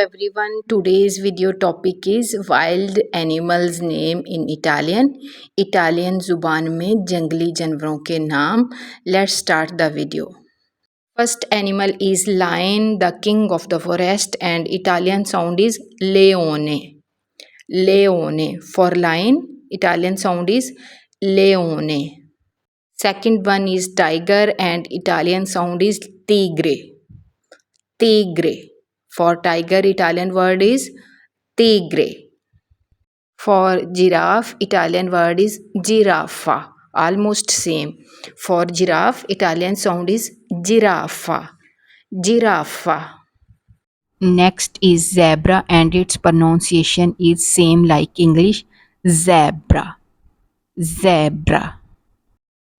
everyone, today's video topic is wild animals name in Italian. Italian जुबान में जंगली जानवरों के नाम. Let's start the video. First animal is lion, the king of the forest, and Italian sound is leone. Leone. For lion, Italian sound is leone. Second one is tiger and Italian sound is tigre. Tigre. For tiger, Italian word is tigre. For giraffe, Italian word is giraffa. Almost same. For giraffe, Italian sound is giraffa. Giraffa. Next is zebra and its pronunciation is same like English. Zebra. Zebra.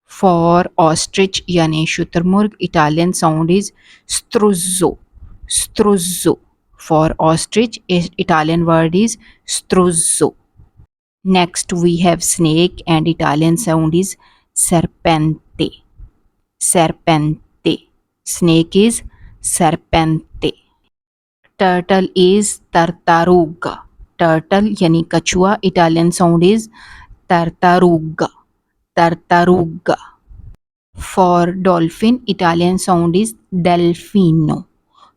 For ostrich यानी शुतुरमुर्ग, Italian sound is struzzo. Struzzo. For ostrich, Italian word is struzzo. Next we have snake and Italian sound is serpente. Serpente. Snake is serpente. Turtle is tartaruga. Turtle यानी कछुआ, Italian sound is tartaruga. Tartaruga. For dolphin, Italian sound is delfino.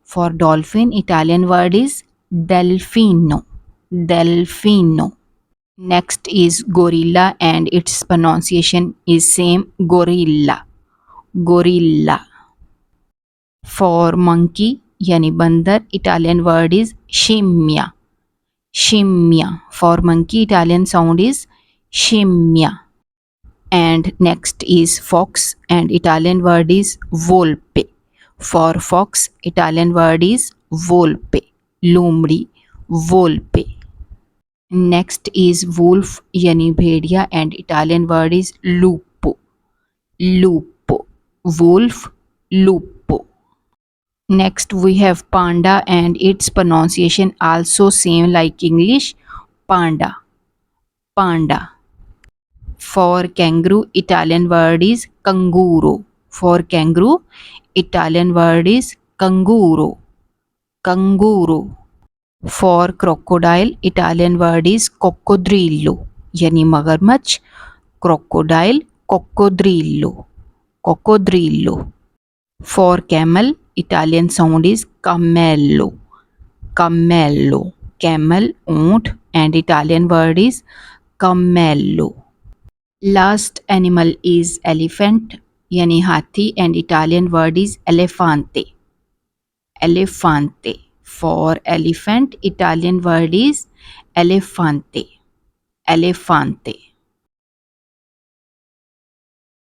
For dolphin, Italian word is delfino. Delfino. Next is gorilla and its pronunciation is same, gorilla. Gorilla. For monkey yani bandar, Italian word is scimmia. Scimmia. For monkey, Italian sound is scimmia. And next is fox and Italian word is volpe. For fox, Italian word is volpe. Lumri. Volpe. Next is wolf yani bhediya and Italian word is lupo. Lupo. Wolf. Lupo. Next we have panda and its pronunciation also same like English. Panda. Panda. For kangaroo, Italian word is canguro. For kangaroo, Italian word is canguro. Canguro. For crocodile, Italian word is coccodrillo. Yani magarmach. Crocodile, coccodrillo. Coccodrillo. For camel, Italian sound is cammello. Cammello. Camel, ऊंट, and Italian word is cammello. Last animal is elephant yani hathi and Italian word is elefante. Elefante. For elephant, Italian word is elefante. Elefante.